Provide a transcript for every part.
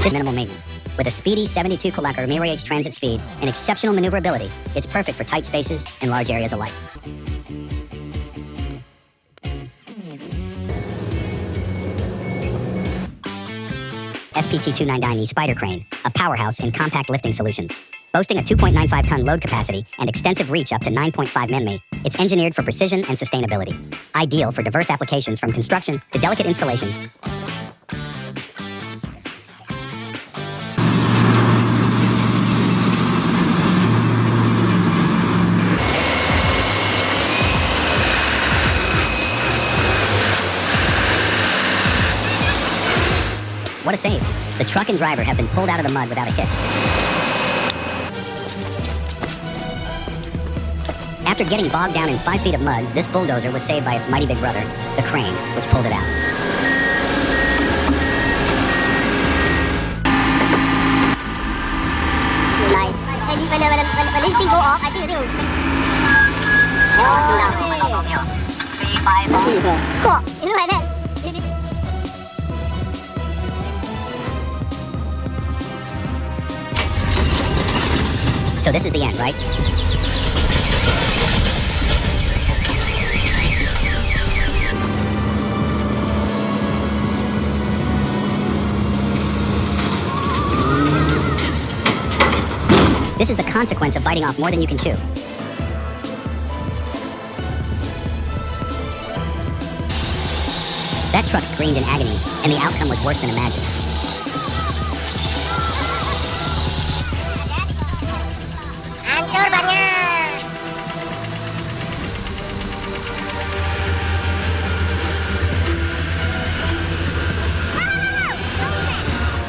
This minimal maintenance. With a speedy 72 km MH transit speed and exceptional maneuverability, it's perfect for tight spaces and large areas alike. SPT-299E Spider Crane, a powerhouse in compact lifting solutions. Boasting a 2.95-ton load capacity and extensive reach up to 9.5 mm, it's engineered for precision and sustainability. Ideal for diverse applications from construction to delicate installations. What a save. The truck and driver have been pulled out of the mud without a hitch. After getting bogged down in 5 feet of mud, this bulldozer was saved by its mighty big brother, the crane, which pulled it out. Nice. When this thing go off, I think it will... Cool. You know like that? So this is the end, right? This is the consequence of biting off more than you can chew. That truck screamed in agony, and the outcome was worse than imagined.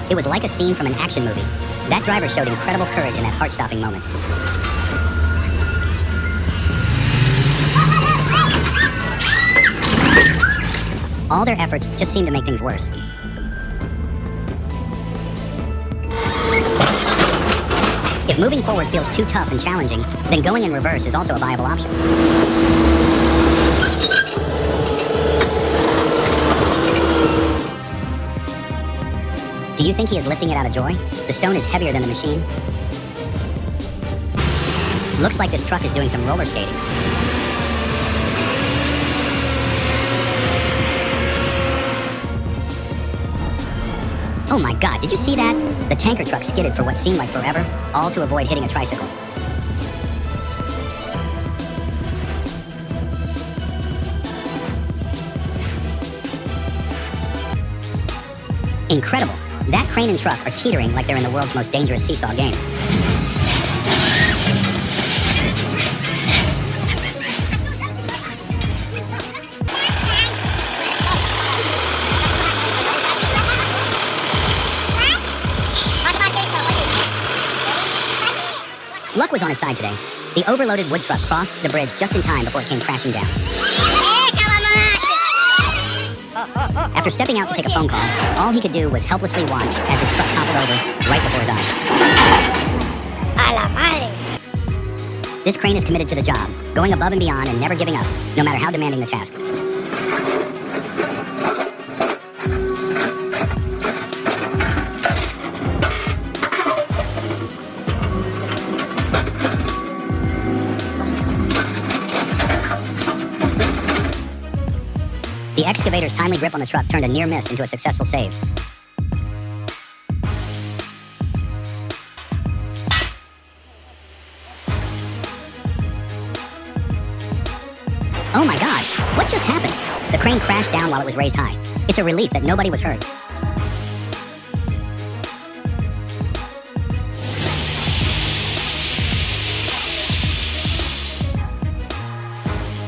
It was like a scene from an action movie. That driver showed incredible courage in that heart-stopping moment. All their efforts just seemed to make things worse. If moving forward feels too tough and challenging, then going in reverse is also a viable option. Do you think he is lifting it out of joy? The stone is heavier than the machine. Looks like this truck is doing some roller skating. Oh my God, did you see that? The tanker truck skidded for what seemed like forever, all to avoid hitting a tricycle. Incredible. That crane and truck are teetering like they're in the world's most dangerous seesaw game. Luck was on his side today. The overloaded wood truck crossed the bridge just in time before it came crashing down. After stepping out to take a phone call, all he could do was helplessly watch as his truck toppled over right before his eyes. This crane is committed to the job, going above and beyond and never giving up, no matter how demanding the task. The excavator's timely grip on the truck turned a near miss into a successful save. Oh my God, what just happened? The crane crashed down while it was raised high. It's a relief that nobody was hurt.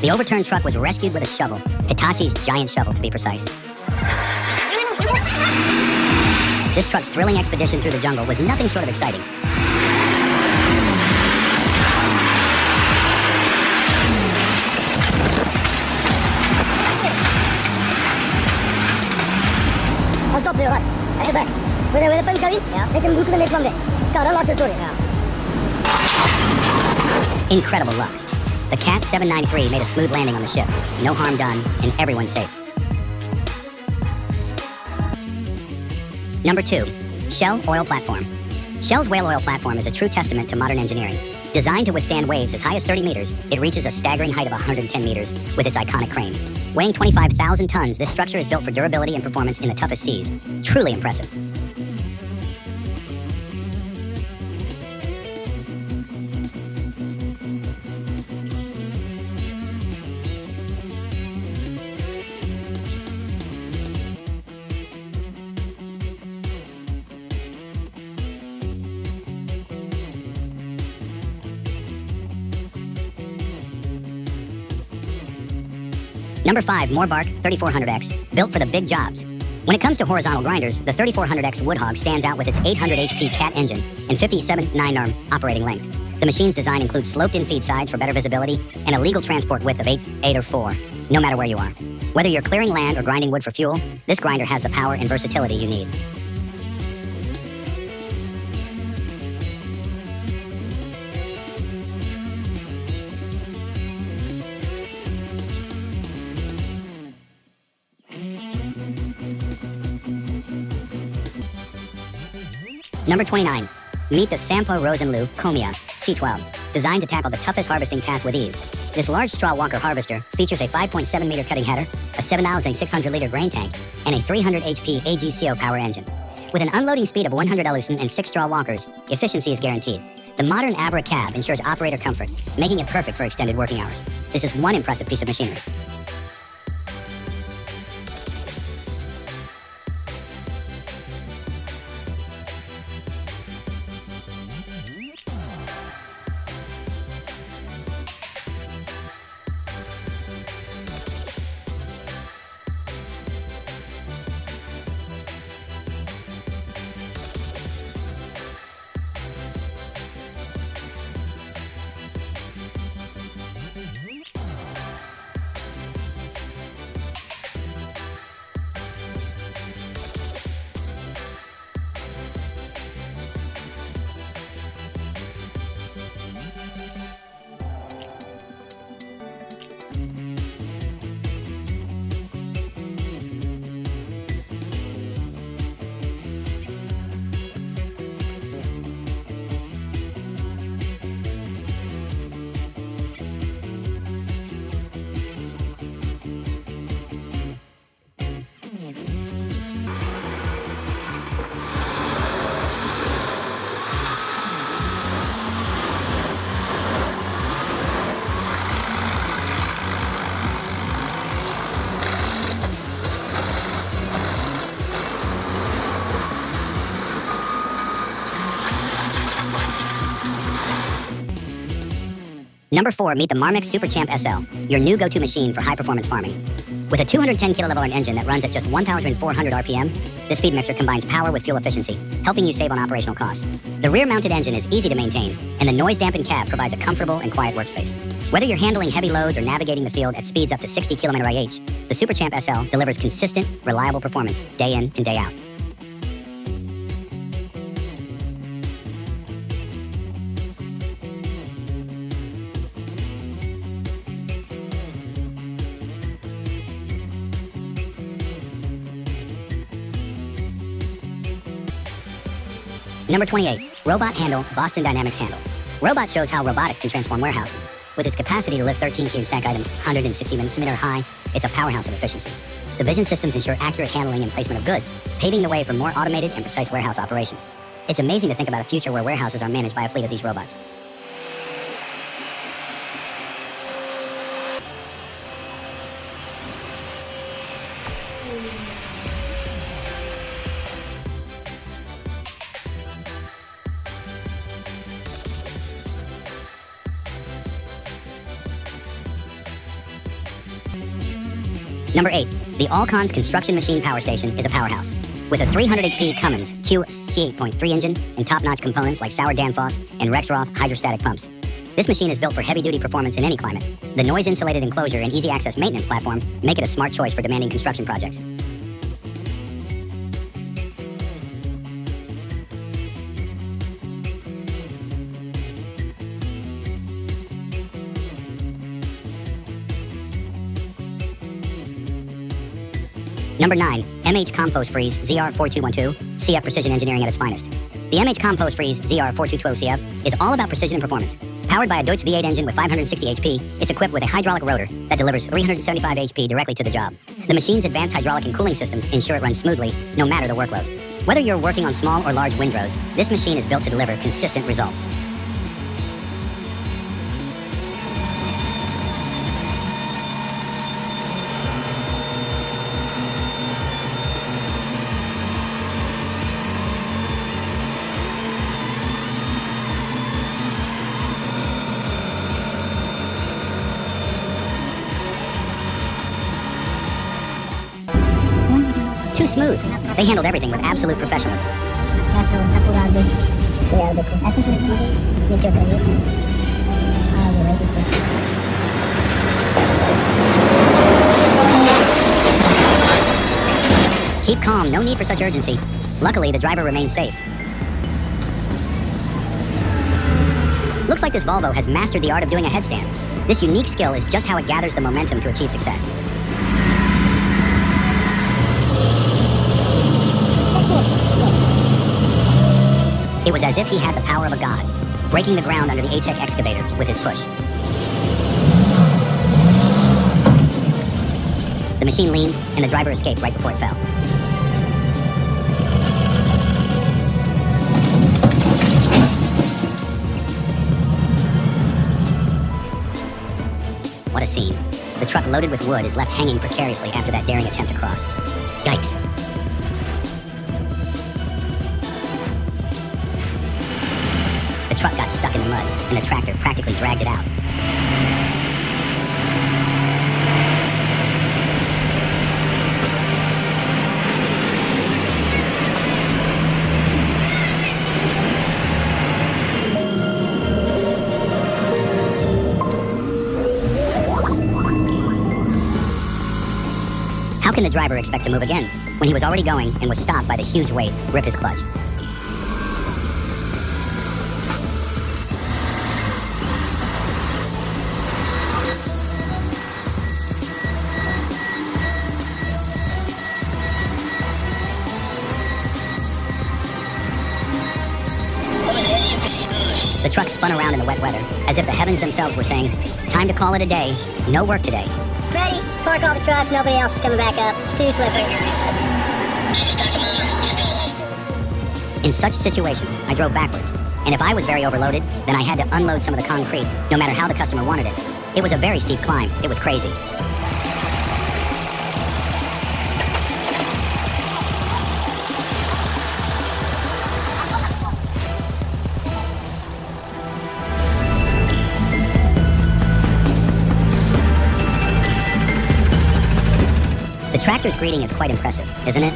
The overturned truck was rescued with a shovel, Hitachi's giant shovel to be precise. This truck's thrilling expedition through the jungle was nothing short of exciting. On top there, right? At the back. Where the pen come in, they can move to the next one there. Can't unlock the story. Incredible luck. The Cat 793 made a smooth landing on the ship. No harm done, and everyone's safe. Number 2. Shell Oil Platform. Shell's whale oil platform is a true testament to modern engineering. Designed to withstand waves as high as 30 meters, it reaches a staggering height of 110 meters with its iconic crane. Weighing 25,000 tons, this structure is built for durability and performance in the toughest seas. Truly impressive. Number 5, Moorbark 3400X, built for the big jobs. When it comes to horizontal grinders, the 3400X Woodhog stands out with its 800 HP Cat engine and 57 9-arm operating length. The machine's design includes sloped-in feed sides for better visibility and a legal transport width of 8 or 4, no matter where you are. Whether you're clearing land or grinding wood for fuel, this grinder has the power and versatility you need. Number 29. Meet the Sampo Rosenlu Comia C12, designed to tackle the toughest harvesting tasks with ease. This large straw walker harvester features a 5.7 meter cutting header, a 7,600 liter grain tank, and a 300 HP AGCO power engine. With an unloading speed of 100 Ellison and 6 straw walkers, efficiency is guaranteed. The modern Avra cab ensures operator comfort, making it perfect for extended working hours. This is one impressive piece of machinery. Number 4, meet the Marmix Super Champ SL, your new go-to machine for high-performance farming. With a 210 kilovolt engine that runs at just 1,400 RPM, this feed mixer combines power with fuel efficiency, helping you save on operational costs. The rear-mounted engine is easy to maintain, and the noise-dampened cab provides a comfortable and quiet workspace. Whether you're handling heavy loads or navigating the field at speeds up to 60 km/h, the Super Champ SL delivers consistent, reliable performance day in and day out. Number 28, Robot Handle Boston Dynamics Handle. Robot shows how robotics can transform warehousing. With its capacity to lift 13 key and stack items 160 centimeter high, it's a powerhouse of efficiency. The vision systems ensure accurate handling and placement of goods, paving the way for more automated and precise warehouse operations. It's amazing to think about a future where warehouses are managed by a fleet of these robots. Number 8, the Allcons Construction Machine Power Station is a powerhouse. With a 300 HP Cummins QC8.3 engine and top-notch components like Sauer Danfoss and Rexroth hydrostatic pumps. This machine is built for heavy-duty performance in any climate. The noise-insulated enclosure and easy-access maintenance platform make it a smart choice for demanding construction projects. Number 9, MH Compost Freeze ZR4212, CF Precision Engineering at its finest. The MH Compost Freeze ZR4212 CF is all about precision and performance. Powered by a Deutz V8 engine with 560 HP, it's equipped with a hydraulic rotor that delivers 375 HP directly to the job. The machine's advanced hydraulic and cooling systems ensure it runs smoothly, no matter the workload. Whether you're working on small or large windrows, this machine is built to deliver consistent results. Too smooth. They handled everything with absolute professionalism. Caso apurado. Freado com essa frequência. Meteu pra ele. Vai Keep calm, no need for such urgency. Luckily, the driver remains safe. Looks like this Volvo has mastered the art of doing a headstand. This unique skill is just how it gathers the momentum to achieve success. It was as if he had the power of a god, breaking the ground under the ATEC excavator with his push. The machine leaned, and the driver escaped right before it fell. What a scene. The truck loaded with wood is left hanging precariously after that daring attempt to cross. Yikes. The truck got stuck in the mud, and the tractor practically dragged it out. How can the driver expect to move again when he was already going and was stopped by the huge weight rip his clutch? The truck spun around in the wet weather, as if the heavens themselves were saying, "Time to call it a day. No work today." Ready? Park all the trucks. Nobody else is coming back up. It's too slippery. In such situations, I drove backwards, and if I was very overloaded, then I had to unload some of the concrete, no matter how the customer wanted it. It was a very steep climb. It was crazy. The tractor's greeting is quite impressive, isn't it?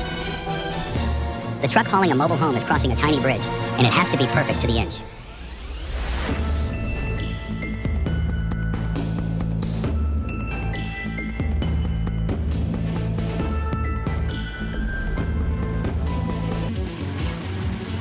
The truck hauling a mobile home is crossing a tiny bridge, and it has to be perfect to the inch.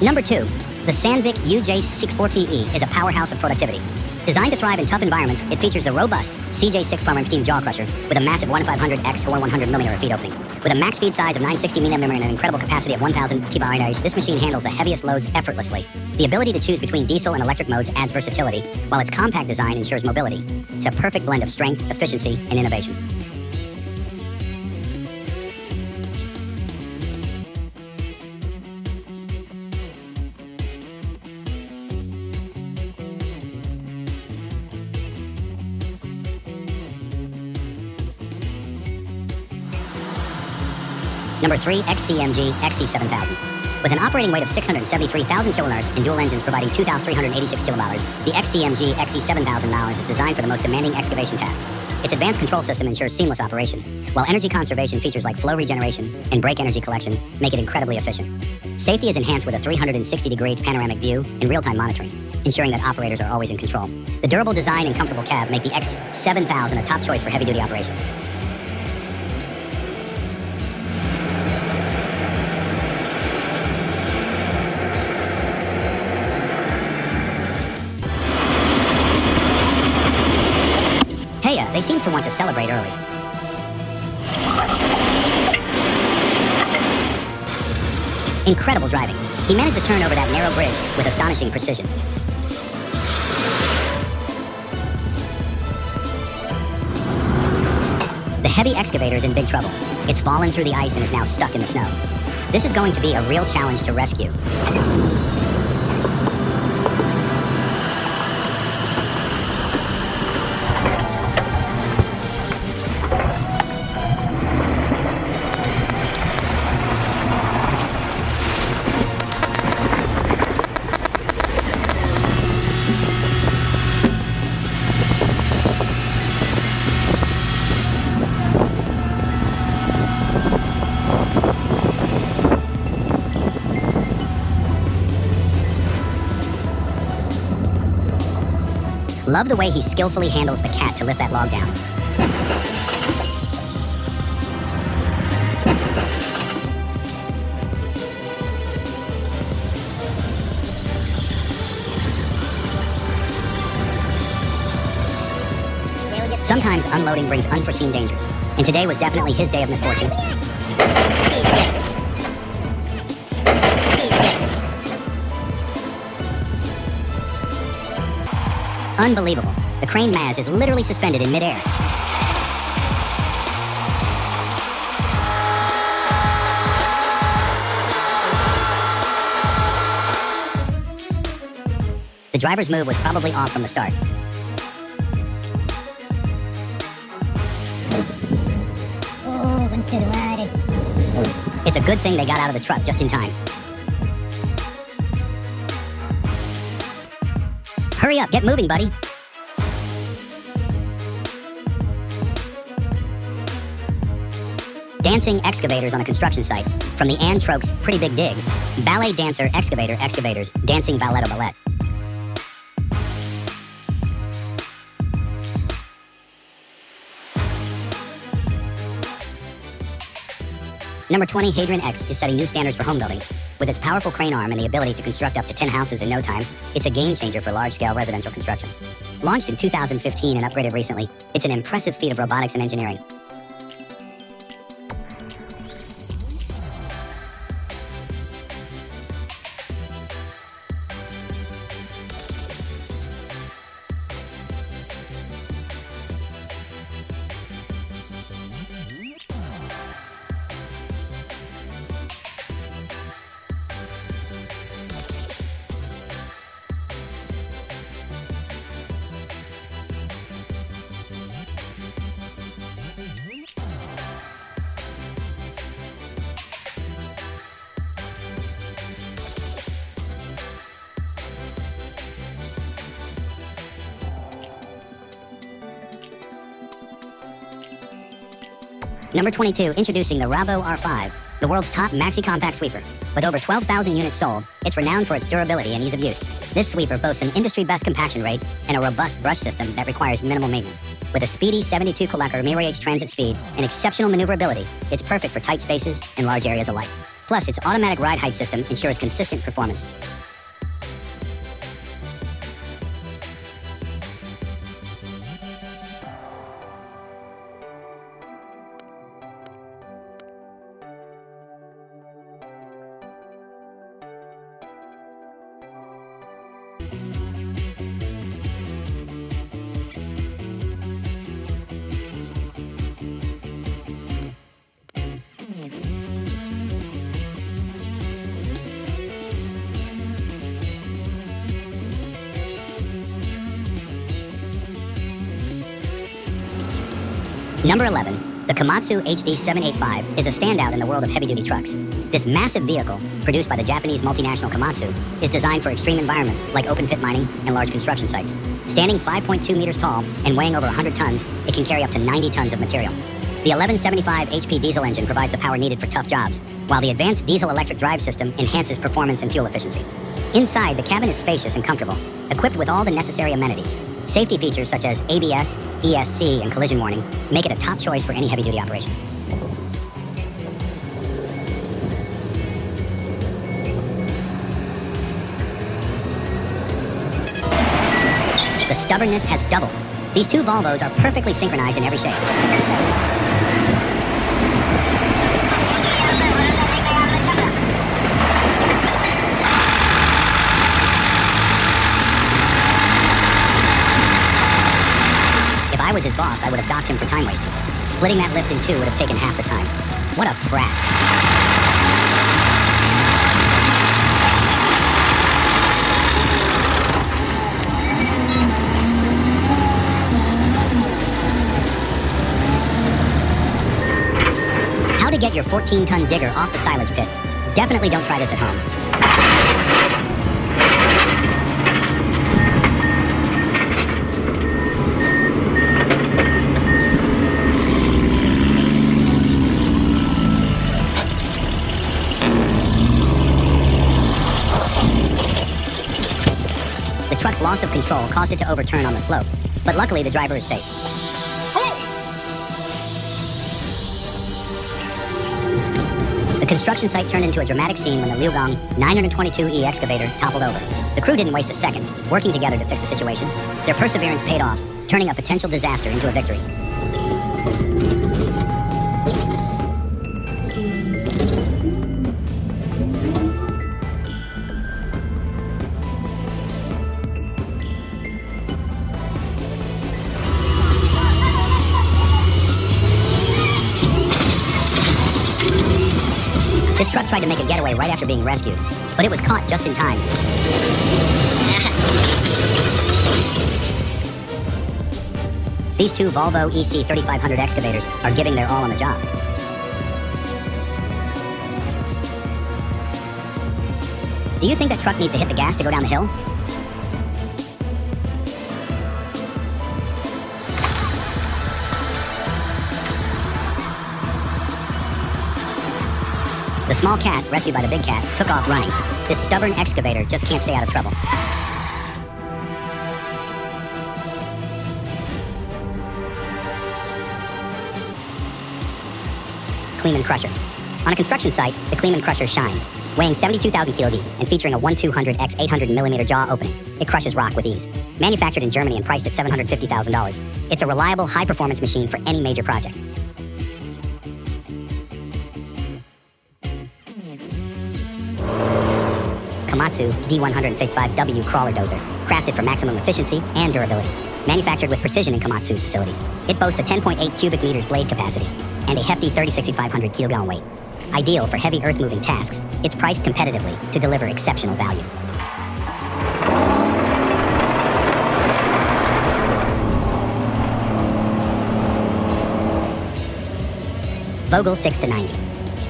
Number 2, the Sandvik UJ64TE is a powerhouse of productivity. Designed to thrive in tough environments, it features the robust CJ6 Farmer Team jaw crusher with a massive 1500x or 100mm feed opening. With a max feed size of 960mm and an incredible capacity of 1000 T-binaries, this machine handles the heaviest loads effortlessly. The ability to choose between diesel and electric modes adds versatility, while its compact design ensures mobility. It's a perfect blend of strength, efficiency, and innovation. Number 3, XCMG XC7000. With an operating weight of 673,000 kilonewtons and dual engines providing 2,386 kilometers, the XCMG XC7000 is designed for the most demanding excavation tasks. Its advanced control system ensures seamless operation, while energy conservation features like flow regeneration and brake energy collection make it incredibly efficient. Safety is enhanced with a 360-degree panoramic view and real-time monitoring, ensuring that operators are always in control. The durable design and comfortable cab make the X7000 a top choice for heavy-duty operations. Hey, they seem to want to celebrate early. Incredible driving. He managed to turn over that narrow bridge with astonishing precision. The heavy excavator's in big trouble. It's fallen through the ice and is now stuck in the snow. This is going to be a real challenge to rescue. Love the way he skillfully handles the cat to lift that log down. Sometimes unloading brings unforeseen dangers, and today was definitely his day of misfortune. Unbelievable. The crane mast is literally suspended in midair. The driver's move was probably off from the start. It's a good thing they got out of the truck just in time. Hurry up, get moving, buddy. Dancing excavators on a construction site. From the Anne Trokes' Pretty Big Dig. Ballet dancer excavators dancing balletto ballet. Number 20, Hadrian X is setting new standards for home building. With its powerful crane arm and the ability to construct up to 10 houses in no time, it's a game changer for large-scale residential construction. Launched in 2015 and upgraded recently, it's an impressive feat of robotics and engineering. Number 22, introducing the Ravo R5, the world's top maxi-compact sweeper. With over 12,000 units sold, it's renowned for its durability and ease of use. This sweeper boasts an industry-best compaction rate and a robust brush system that requires minimal maintenance. With a speedy 72 km Mirage transit speed and exceptional maneuverability, it's perfect for tight spaces and large areas alike. Plus, its automatic ride height system ensures consistent performance. Number 11, the Komatsu HD785 is a standout in the world of heavy-duty trucks. This massive vehicle, produced by the Japanese multinational Komatsu, is designed for extreme environments like open pit mining and large construction sites. Standing 5.2 meters tall and weighing over 100 tons, it can carry up to 90 tons of material. The 1175 HP diesel engine provides the power needed for tough jobs, while the advanced diesel-electric drive system enhances performance and fuel efficiency. Inside, the cabin is spacious and comfortable, equipped with all the necessary amenities. Safety features such as ABS, ESC, and collision warning make it a top choice for any heavy-duty operation. The stubbornness has doubled. These two Volvos are perfectly synchronized in every shape. boss, I would have docked him for time wasting. Splitting that lift in two would have taken half the time. What a brat. How to get your 14-ton digger off the silage pit. Definitely don't try this at home. The truck's loss of control caused it to overturn on the slope, but luckily the driver is safe. The construction site turned into a dramatic scene when the Liugong 922E excavator toppled over. The crew didn't waste a second, working together to fix the situation. Their perseverance paid off, turning a potential disaster into a victory. This truck tried to make a getaway right after being rescued, but it was caught just in time. These two Volvo EC 3500 excavators are giving their all on the job. Do you think that truck needs to hit the gas to go down the hill? The small cat, rescued by the big cat, took off running. This stubborn excavator just can't stay out of trouble. Kleeman Crusher. On a construction site, the Kleeman Crusher shines. Weighing 72,000 kd and featuring a 1/200 x 800mm jaw opening, it crushes rock with ease. Manufactured in Germany and priced at $750,000, it's a reliable, high-performance machine for any major project. Komatsu D155W crawler dozer, crafted for maximum efficiency and durability. Manufactured with precision in Komatsu's facilities, it boasts a 10.8 cubic meters blade capacity and a hefty 36,500 kilogram weight. Ideal for heavy earth-moving tasks, it's priced competitively to deliver exceptional value. Vogel 6-90.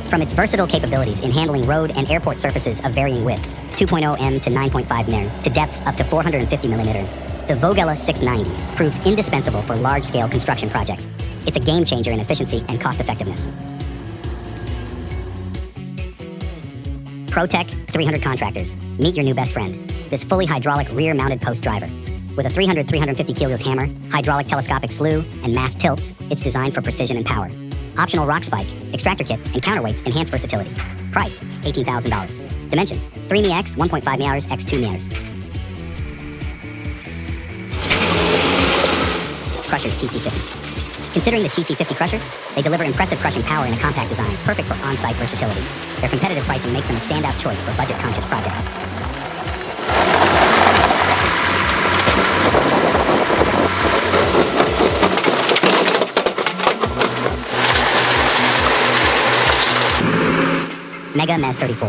From its versatile capabilities in handling road and airport surfaces of varying widths, 2.0 m to 9.5 m, to depths up to 450 mm, the Vogela 690 proves indispensable for large-scale construction projects. It's a game-changer in efficiency and cost-effectiveness. ProTech 300 contractors. Meet your new best friend. This fully hydraulic rear-mounted post driver. With a 350 kilos hammer, hydraulic telescopic slew, and mass tilts, it's designed for precision and power. Optional rock spike, extractor kit, and counterweights enhance versatility. Price, $18,000. Dimensions, 3 m x 1.5 meters x 2 meters. Crushers TC50. Considering the TC50 crushers, they deliver impressive crushing power in a compact design, perfect for on-site versatility. Their competitive pricing makes them a standout choice for budget-conscious projects. Mega MES 34.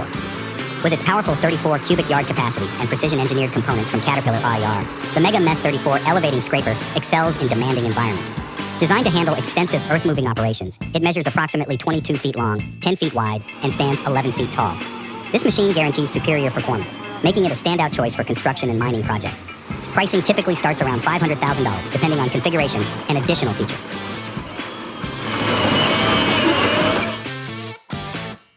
With its powerful 34 cubic yard capacity and precision-engineered components from Caterpillar IR, the Mega MES 34 elevating scraper excels in demanding environments. Designed to handle extensive earth-moving operations, it measures approximately 22 feet long, 10 feet wide, and stands 11 feet tall. This machine guarantees superior performance, making it a standout choice for construction and mining projects. Pricing typically starts around $500,000, depending on configuration and additional features.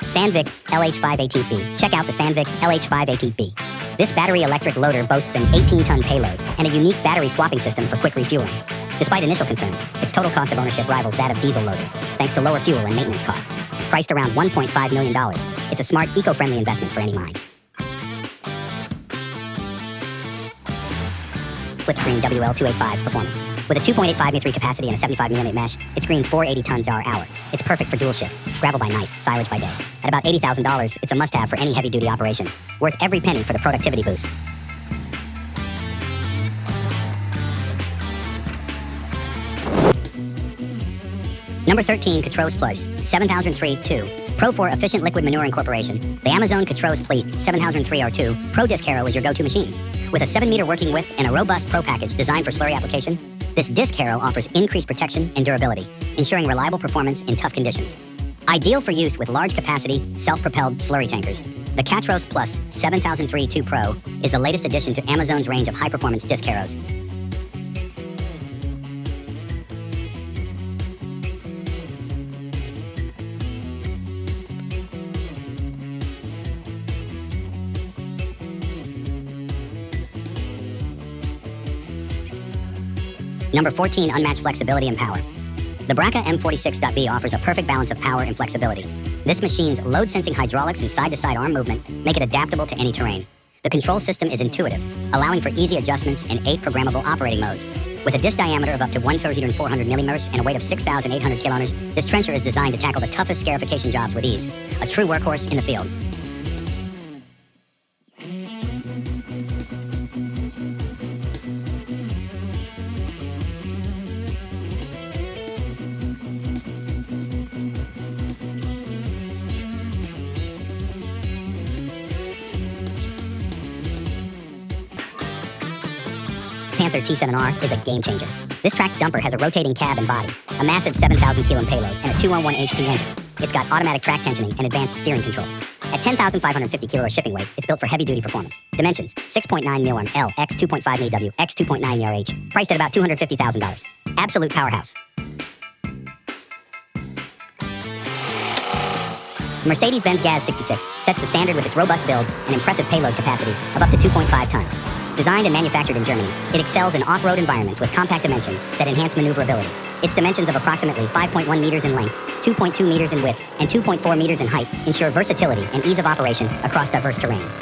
Sandvik LH5ATB. Check out the Sandvik LH5ATB. This battery electric loader boasts an 18-ton payload and a unique battery swapping system for quick refueling. Despite initial concerns, its total cost of ownership rivals that of diesel loaders, thanks to lower fuel and maintenance costs. Priced around $1.5 million, it's a smart, eco-friendly investment for any mine. Flipscreen WL285's performance. With a 2.85 m3 capacity and a 75mm mesh, it screens 480 tons per hour. It's perfect for dual shifts, gravel by night, silage by day. At about $80,000, it's a must-have for any heavy-duty operation. Worth every penny for the productivity boost. Number 13, Catros Plus 7003-2. Pro for efficient liquid manure incorporation. The Amazon Catros Pleat 7003R2 Pro Disc Harrow is your go-to machine. With a 7-meter working width and a robust Pro package designed for slurry application, this disc harrow offers increased protection and durability, ensuring reliable performance in tough conditions. Ideal for use with large capacity, self-propelled slurry tankers, the Catros Plus 7003-2 Pro is the latest addition to Amazon's range of high-performance disc harrows. Number 14, unmatched flexibility and power. The Braca M46.B offers a perfect balance of power and flexibility. This machine's load-sensing hydraulics and side-to-side arm movement make it adaptable to any terrain. The control system is intuitive, allowing for easy adjustments and 8 programmable operating modes. With a disc diameter of up to 1,400 millimeters and a weight of 6,800 kilonewtons, this trencher is designed to tackle the toughest scarification jobs with ease. A true workhorse in the field. Panther T7R is a game changer. This tracked dumper has a rotating cab and body, a massive 7,000 kilo payload, and a 211 HP engine. It's got automatic track tensioning and advanced steering controls. At 10,550 kilo shipping weight, it's built for heavy-duty performance. Dimensions: 6.9 mm L x 2.5 mm x 2.9 RH. Priced at about $250,000. Absolute powerhouse. Mercedes-Benz Gaz 66 sets the standard with its robust build and impressive payload capacity of up to 2.5 tons. Designed and manufactured in Germany, it excels in off-road environments with compact dimensions that enhance maneuverability. Its dimensions of approximately 5.1 meters in length, 2.2 meters in width, and 2.4 meters in height ensure versatility and ease of operation across diverse terrains.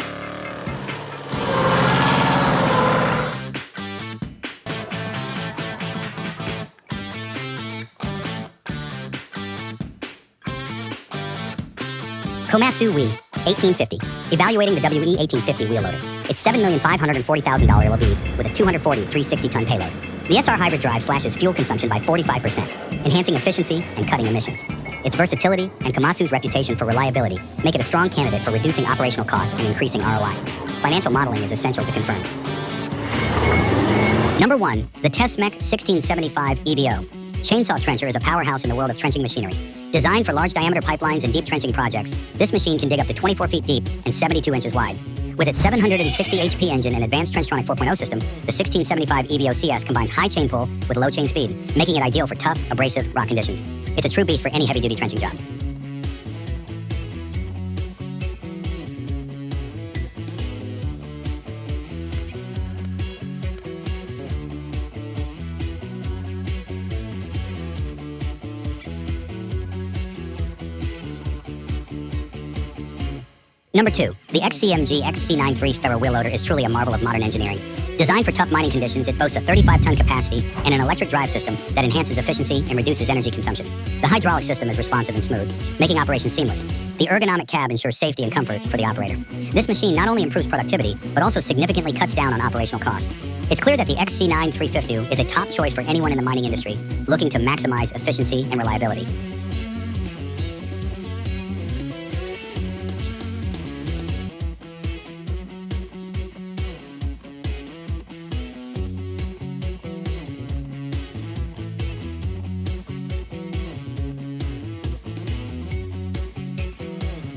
Komatsu WE 1850. Evaluating the WE 1850 wheel loader. It's $7,540,000 LOBs with a 240 360-ton payload. The SR hybrid drive slashes fuel consumption by 45%, enhancing efficiency and cutting emissions. Its versatility and Komatsu's reputation for reliability make it a strong candidate for reducing operational costs and increasing ROI. Financial modeling is essential to confirm. Number 1, the Tesmec 1675 EVO. Chainsaw trencher is a powerhouse in the world of trenching machinery. Designed for large diameter pipelines and deep trenching projects, this machine can dig up to 24 feet deep and 72 inches wide. With its 760 HP engine and advanced Trenchtronic 4.0 system, the 1675 EVO CS combines high chain pull with low chain speed, making it ideal for tough, abrasive rock conditions. It's a true beast for any heavy-duty trenching job. Number 2, the XCMG XC93 ferro wheel loader is truly a marvel of modern engineering. Designed for tough mining conditions, it boasts a 35-ton capacity and an electric drive system that enhances efficiency and reduces energy consumption. The hydraulic system is responsive and smooth, making operation seamless. The ergonomic cab ensures safety and comfort for the operator. This machine not only improves productivity, but also significantly cuts down on operational costs. It's clear that the XC9 350 is a top choice for anyone in the mining industry looking to maximize efficiency and reliability.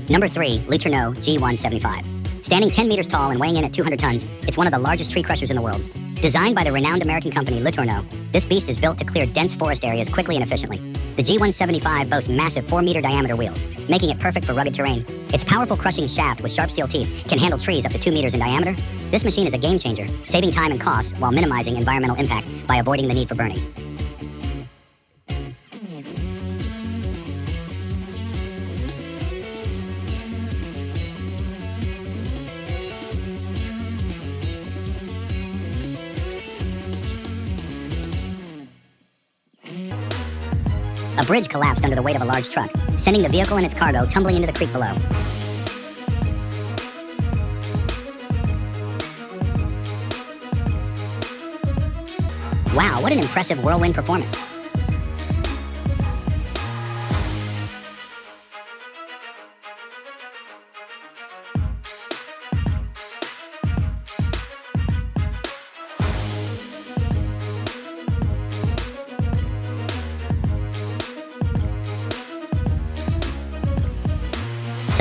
Number 3, Letourneau G175. Standing 10 meters tall and weighing in at 200 tons, it's one of the largest tree crushers in the world. Designed by the renowned American company Letourneau, this beast is built to clear dense forest areas quickly and efficiently. The G175 boasts massive 4-meter diameter wheels, making it perfect for rugged terrain. Its powerful crushing shaft with sharp steel teeth can handle trees up to 2 meters in diameter. This machine is a game changer, saving time and costs while minimizing environmental impact by avoiding the need for burning. A bridge collapsed under the weight of a large truck, sending the vehicle and its cargo tumbling into the creek below. Wow, what an impressive whirlwind performance.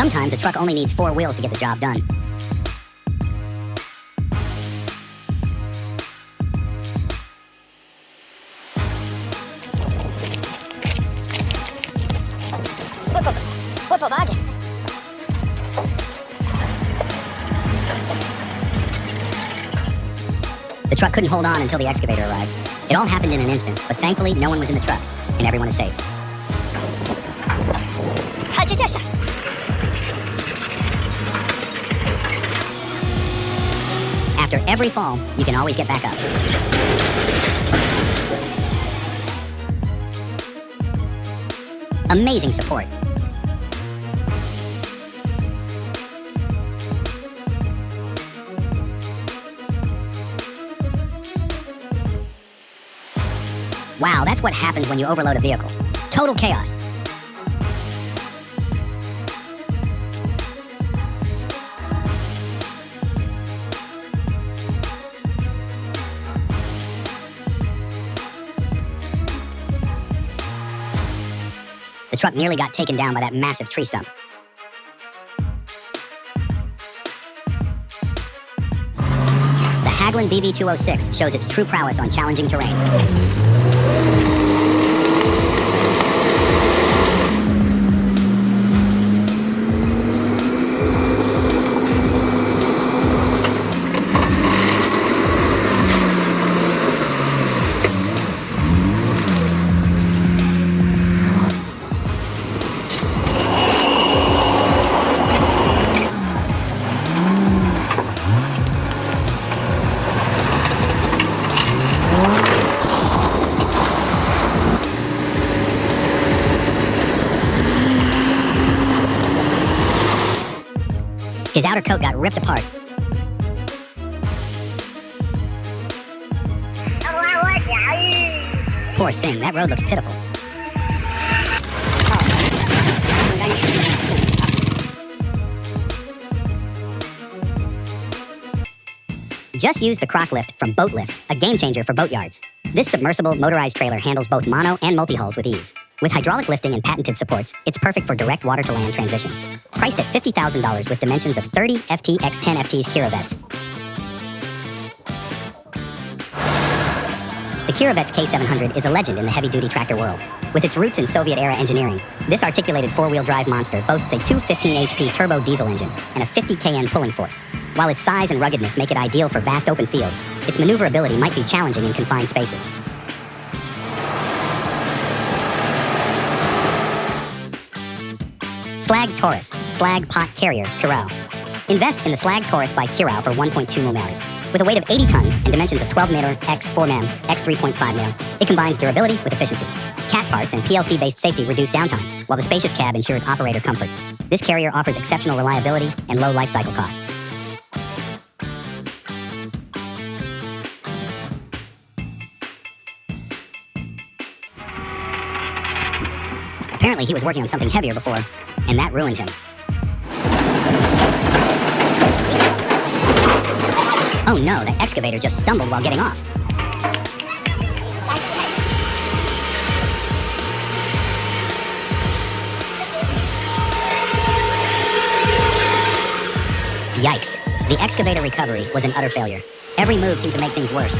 Sometimes a truck only needs 4 wheels to get the job done. The truck couldn't hold on until the excavator arrived. It all happened in an instant, but thankfully no one was in the truck, and everyone is safe. After every fall, you can always get back up. Amazing support. Wow, that's what happens when you overload a vehicle. Total chaos. The truck nearly got taken down by that massive tree stump. The Haglund BB206 shows its true prowess on challenging terrain. His outer coat got ripped apart. Poor thing, that road looks pitiful. Just use the crock lift from Boat Lift, a game changer for boat yards. This submersible motorized trailer handles both mono and multi-hulls with ease. With hydraulic lifting and patented supports, it's perfect for direct water-to-land transitions. Priced at $50,000 with dimensions of 30 FT x 10 FT's Kiravetz. The Kiravetz K700 is a legend in the heavy-duty tractor world. With its roots in Soviet-era engineering, this articulated four-wheel drive monster boasts a 215 HP turbo diesel engine and a 50 kN pulling force. While its size and ruggedness make it ideal for vast open fields, its maneuverability might be challenging in confined spaces. Slag Taurus, Slag Pot Carrier, Kirau. Invest in the Slag Taurus by Kirau for 1.2 mm. With a weight of 80 tons and dimensions of 12 m x 4 m x 3.5 m, it combines durability with efficiency. Cat parts and PLC-based safety reduce downtime, while the spacious cab ensures operator comfort. This carrier offers exceptional reliability and low life cycle costs. Apparently he was working on something heavier before, and that ruined him. Oh no, the excavator just stumbled while getting off. Yikes. The excavator recovery was an utter failure. Every move seemed to make things worse.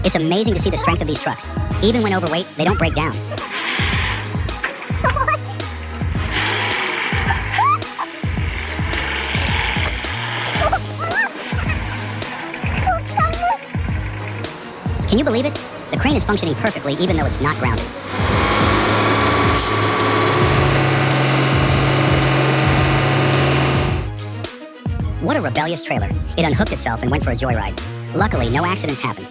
It's amazing to see the strength of these trucks. Even when overweight, they don't break down. Can you believe it? The crane is functioning perfectly even though it's not grounded. What a rebellious trailer. It unhooked itself and went for a joyride. Luckily, no accidents happened.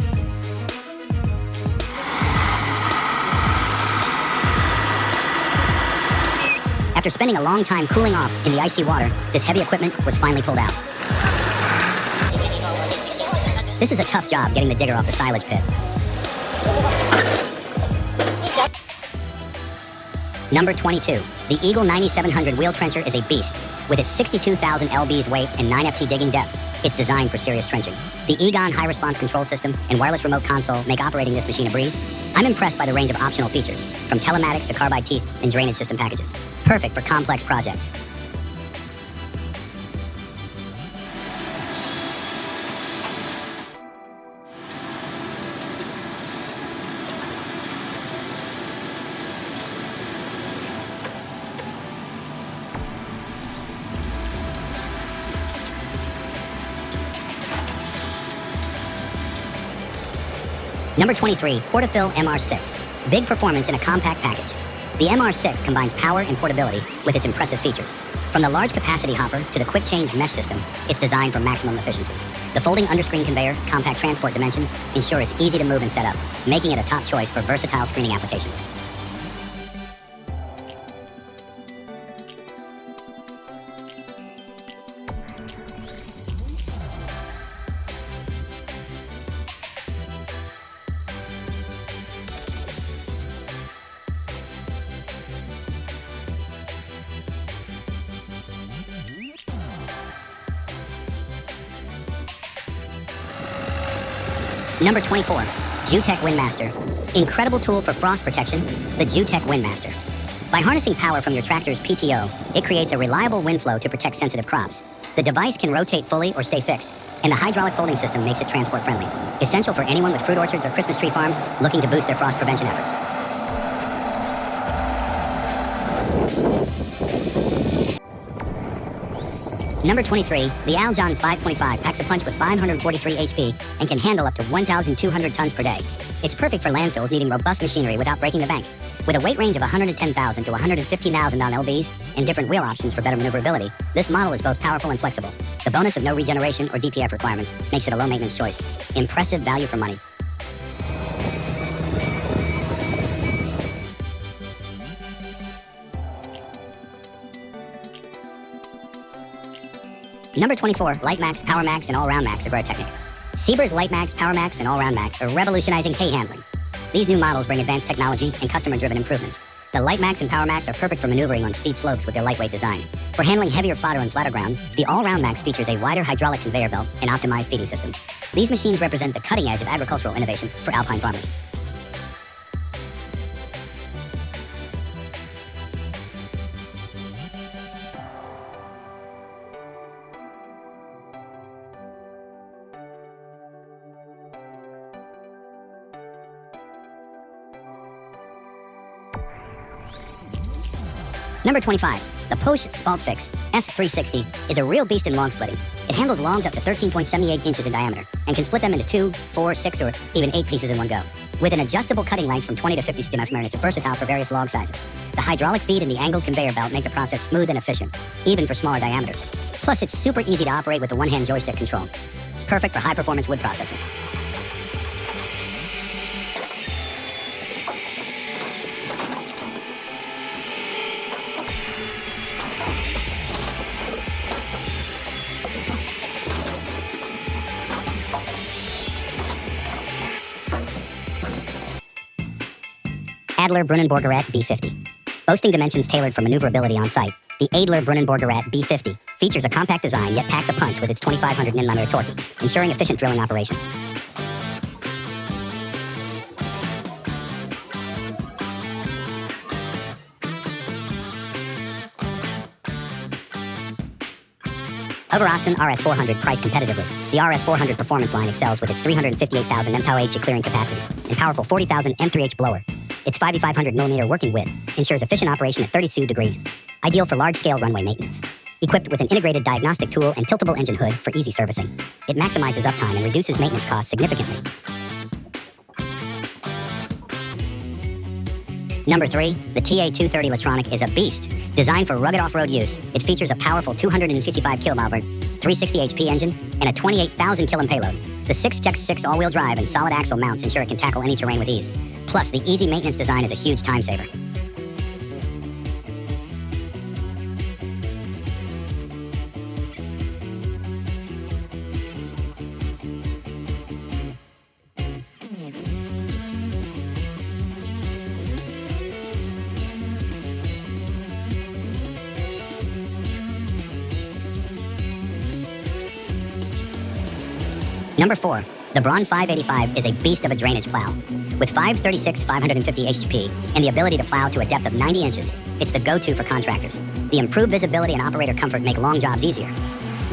After spending a long time cooling off in the icy water, this heavy equipment was finally pulled out. This is a tough job getting the digger off the silage pit. Number 22. The Eagle 9700 wheel trencher is a beast. With its 62,000 lbs weight and 9 ft digging depth, it's designed for serious trenching. The Egon high response control system and wireless remote console make operating this machine a breeze. I'm impressed by the range of optional features, from telematics to carbide teeth and drainage system packages. Perfect for complex projects. Number 23, Portafill MR6. Big performance in a compact package. The MR6 combines power and portability with its impressive features. From the large capacity hopper to the quick change mesh system, it's designed for maximum efficiency. The folding underscreen conveyor, compact transport dimensions ensure it's easy to move and set up, making it a top choice for versatile screening applications. Number 24, Jutech Windmaster. Incredible tool for frost protection, the Jutech Windmaster. By harnessing power from your tractor's PTO, it creates a reliable wind flow to protect sensitive crops. The device can rotate fully or stay fixed, and the hydraulic folding system makes it transport friendly. Essential for anyone with fruit orchards or Christmas tree farms looking to boost their frost prevention efforts. Number 23, the Aljon 525 packs a punch with 543 HP and can handle up to 1,200 tons per day. It's perfect for landfills needing robust machinery without breaking the bank. With a weight range of 110,000 to 150,000 on lbs and different wheel options for better maneuverability, this model is both powerful and flexible. The bonus of no regeneration or DPF requirements makes it a low-maintenance choice. Impressive value for money. Number 24, Lightmax, PowerMax, and All-Round Max Agrotechnic. Sieber's Lightmax, PowerMax, and All-Round Max are revolutionizing hay handling. These new models bring advanced technology and customer-driven improvements. The Lightmax and PowerMax are perfect for maneuvering on steep slopes with their lightweight design. For handling heavier fodder and flatter ground, the All-Round Max features a wider hydraulic conveyor belt and optimized feeding system. These machines represent the cutting edge of agricultural innovation for alpine farmers. Number 25, the Posh Spaltfix S360 is a real beast in log splitting. It handles logs up to 13.78 inches in diameter and can split them into 2, 4, 6, or even 8 pieces in one go. With an adjustable cutting length from 20 to 50 cm, it's versatile for various log sizes. The hydraulic feed and the angled conveyor belt make the process smooth and efficient, even for smaller diameters. Plus, it's super easy to operate with the one-hand joystick control. Perfect for high-performance wood processing. Adler Brunnenborgerät B50. Boasting dimensions tailored for maneuverability on site, the Adler Brunnenborgerät B50 features a compact design yet packs a punch with its 2,500 Nm torque, ensuring efficient drilling operations. Overossen RS400 priced competitively. The RS400 performance line excels with its 358,000 mTOH clearing capacity and powerful 40,000 M3H blower. Its 5,500mm working width ensures efficient operation at 32 degrees, ideal for large-scale runway maintenance. Equipped with an integrated diagnostic tool and tiltable engine hood for easy servicing, it maximizes uptime and reduces maintenance costs significantly. Number 3, the TA230 Latronic is a beast. Designed for rugged off-road use, it features a powerful 265 kW, 360 HP engine, and a 28,000 kg payload. The 6x6 all-wheel drive and solid axle mounts ensure it can tackle any terrain with ease. Plus, the easy maintenance design is a huge time saver. Number 4. The Braun 585 is a beast of a drainage plow. With 536 550 HP and the ability to plow to a depth of 90 inches, it's the go-to for contractors. The improved visibility and operator comfort make long jobs easier.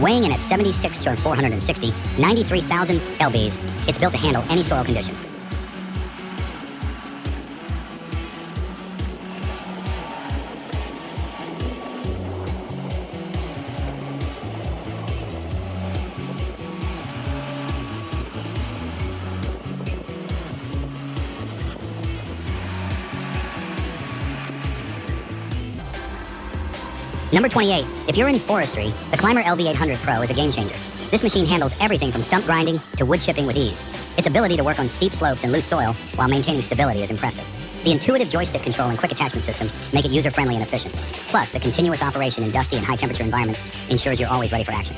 Weighing in at 76 to 460, 93,000 lbs, it's built to handle any soil condition. Number 28. If you're in forestry, the Climber LB800 Pro is a game changer. This machine handles everything from stump grinding to wood chipping with ease. Its ability to work on steep slopes and loose soil while maintaining stability is impressive. The intuitive joystick control and quick attachment system make it user-friendly and efficient. Plus, the continuous operation in dusty and high-temperature environments ensures you're always ready for action.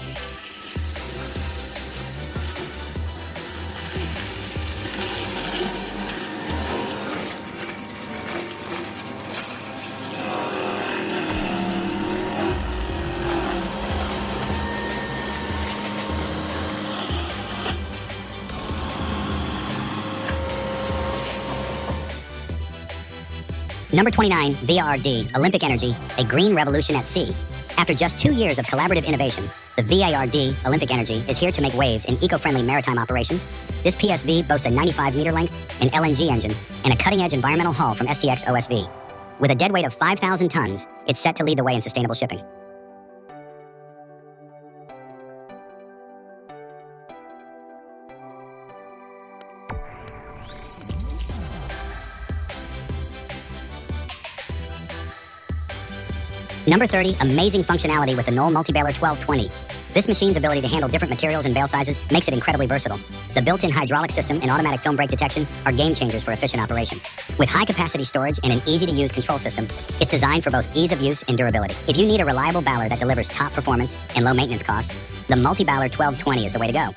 Number 29, VARD, Olympic Energy, a green revolution at sea. After just 2 years of collaborative innovation, the VARD, Olympic Energy, is here to make waves in eco-friendly maritime operations. This PSV boasts a 95-meter length, an LNG engine, and a cutting-edge environmental hull from STX OSV. With a dead weight of 5,000 tons, it's set to lead the way in sustainable shipping. Number 30, amazing functionality with the Knoll Multi-Baler 1220. This machine's ability to handle different materials and bale sizes makes it incredibly versatile. The built-in hydraulic system and automatic film brake detection are game changers for efficient operation. With high-capacity storage and an easy-to-use control system, it's designed for both ease of use and durability. If you need a reliable baler that delivers top performance and low maintenance costs, the Multi-Baler 1220 is the way to go.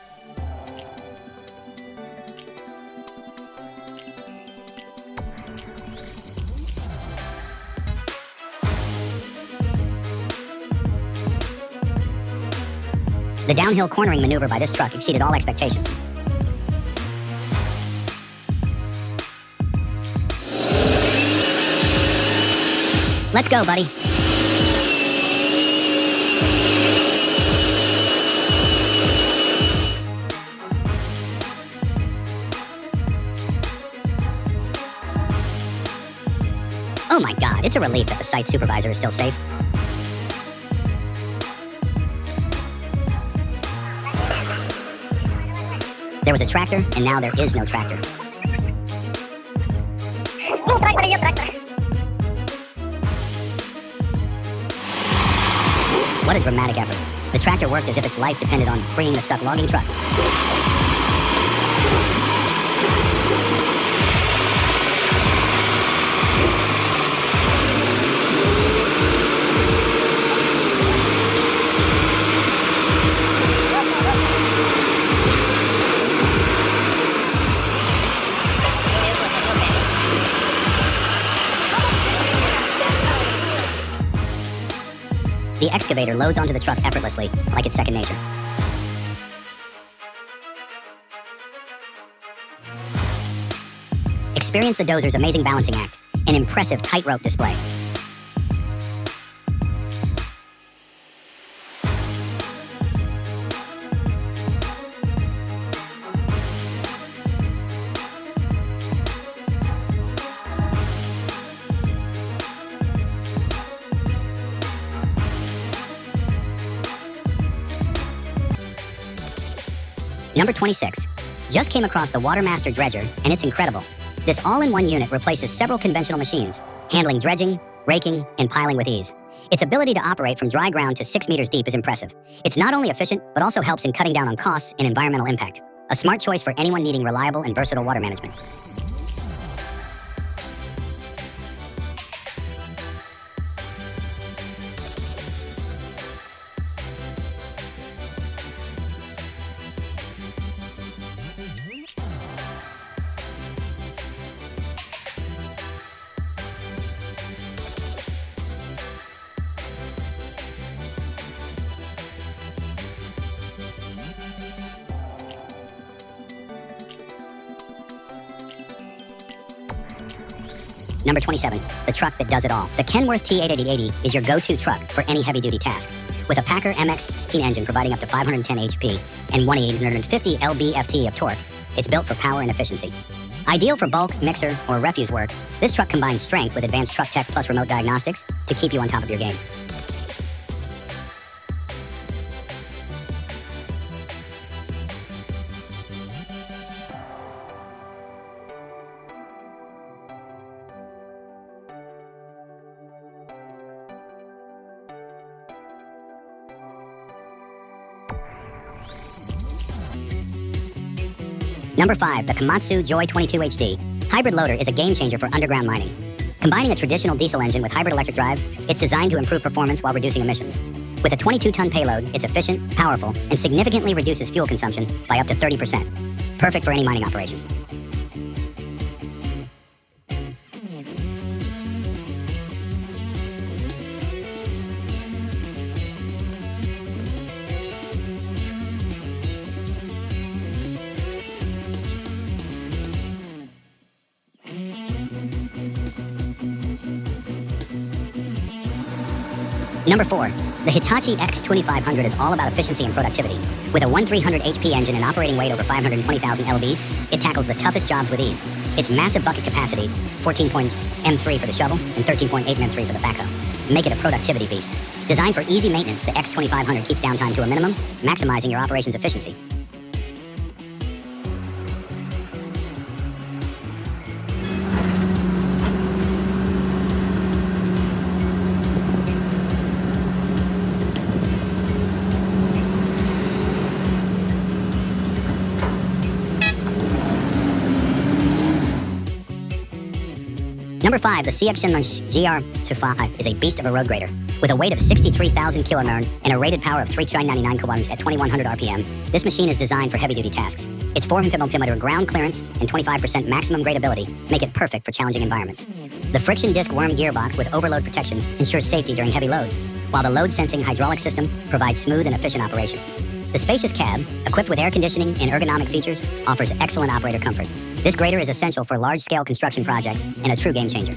The downhill cornering maneuver by this truck exceeded all expectations. Let's go, buddy. Oh my God, it's a relief that the site supervisor is still safe. There was a tractor, and now there is no tractor. What a dramatic effort. The tractor worked as if its life depended on freeing the stuck logging truck. The excavator loads onto the truck effortlessly, like it's second nature. Experience the dozer's amazing balancing act, an impressive tightrope display. Number 26. Just came across the Watermaster Dredger, and it's incredible. This all-in-one unit replaces several conventional machines, handling dredging, raking, and piling with ease. Its ability to operate from dry ground to 6 meters deep is impressive. It's not only efficient, but also helps in cutting down on costs and environmental impact. A smart choice for anyone needing reliable and versatile water management. Number 27, the truck that does it all. The Kenworth T88080 is your go-to truck for any heavy-duty task. With a Packer MX-16 engine providing up to 510 HP and 1,850 lb-ft of torque, it's built for power and efficiency. Ideal for bulk, mixer, or refuse work, this truck combines strength with advanced truck tech plus remote diagnostics to keep you on top of your game. Number 5, the Komatsu Joy 22 HD. Hybrid loader is a game changer for underground mining. Combining a traditional diesel engine with hybrid electric drive, it's designed to improve performance while reducing emissions. With a 22-ton payload, it's efficient, powerful, and significantly reduces fuel consumption by up to 30%. Perfect for any mining operation. Number 4, the Hitachi X2500 is all about efficiency and productivity. With a 1300 HP engine and operating weight over 520,000 lbs, it tackles the toughest jobs with ease. Its massive bucket capacities, 14.3 for the shovel and 13.8 M3 for the backhoe, make it a productivity beast. Designed for easy maintenance, the X2500 keeps downtime to a minimum, maximizing your operations efficiency. Number 5, the CX-Inlash GR25 is a beast of a road grader. With a weight of 63,000 kilonewton and a rated power of 399 kilowatts at 2,100 RPM, this machine is designed for heavy-duty tasks. Its 400mm ground clearance and 25% maximum gradability make it perfect for challenging environments. The friction disc worm gearbox with overload protection ensures safety during heavy loads, while the load-sensing hydraulic system provides smooth and efficient operation. The spacious cab, equipped with air conditioning and ergonomic features, offers excellent operator comfort. This grader is essential for large-scale construction projects and a true game changer.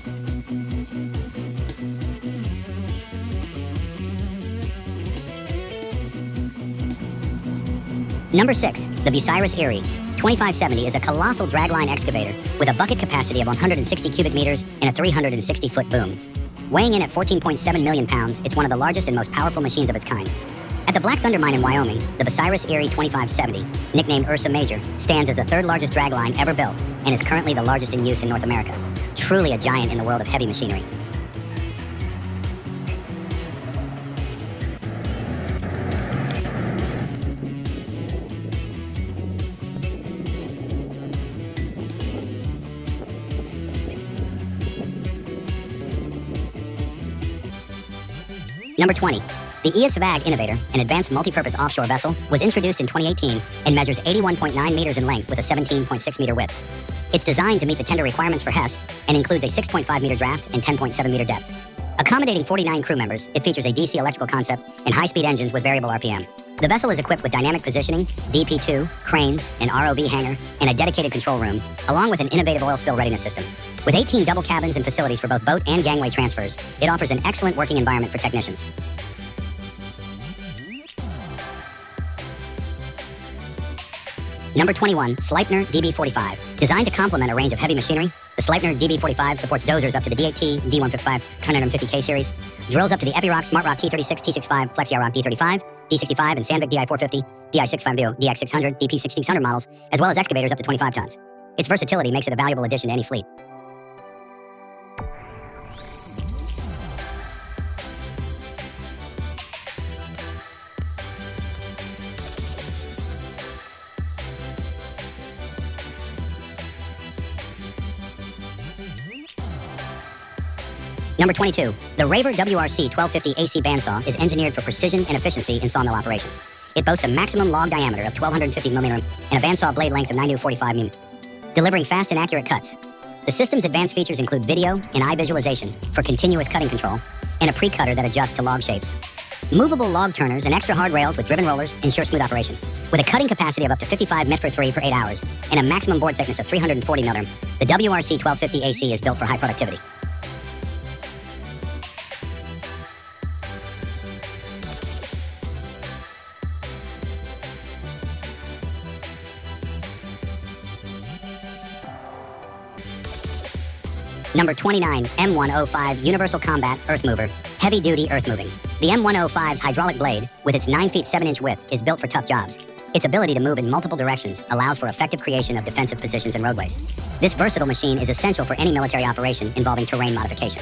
Number 6, the Bucyrus Erie 2570 is a colossal dragline excavator with a bucket capacity of 160 cubic meters and a 360-foot boom. Weighing in at 14.7 million pounds, it's one of the largest and most powerful machines of its kind. At the Black Thunder mine in Wyoming, the Bucyrus Erie 2570, nicknamed Ursa Major, stands as the third largest dragline ever built and is currently the largest in use in North America. Truly a giant in the world of heavy machinery. Number 20. The ESVAG Innovator, an advanced multi-purpose offshore vessel, was introduced in 2018 and measures 81.9 meters in length with a 17.6 meter width. It's designed to meet the tender requirements for Hess and includes a 6.5 meter draft and 10.7 meter depth. Accommodating 49 crew members, it features a DC electrical concept and high-speed engines with variable RPM. The vessel is equipped with dynamic positioning, DP2, cranes, an ROV hangar, and a dedicated control room, along with an innovative oil spill readiness system. With 18 double cabins and facilities for both boat and gangway transfers, it offers an excellent working environment for technicians. Number 21, Sleipner DB45. Designed to complement a range of heavy machinery, the Sleipner DB45 supports dozers up to the D8T, D155, 150K series, drills up to the Epiroc SmartRock T36, T65, FlexiRock D35, D65, and Sandvik DI450, DI650, DX600, DP1600 models, as well as excavators up to 25 tons. Its versatility makes it a valuable addition to any fleet. Number 22, the Raver WRC 1250 AC bandsaw is engineered for precision and efficiency in sawmill operations. It boasts a maximum log diameter of 1250mm and a bandsaw blade length of 90 to 45 mm, delivering fast and accurate cuts. The system's advanced features include video and eye visualization for continuous cutting control and a pre-cutter that adjusts to log shapes. Movable log turners and extra hard rails with driven rollers ensure smooth operation. With a cutting capacity of up to 55 m3 per 8 hours and a maximum board thickness of 340mm, the WRC 1250 AC is built for high productivity. Number 29, M105 Universal Combat Earth Mover, Heavy Duty Earth Moving. The M105's hydraulic blade, with its 9 feet 7 inch width, is built for tough jobs. Its ability to move in multiple directions allows for effective creation of defensive positions and roadways. This versatile machine is essential for any military operation involving terrain modification.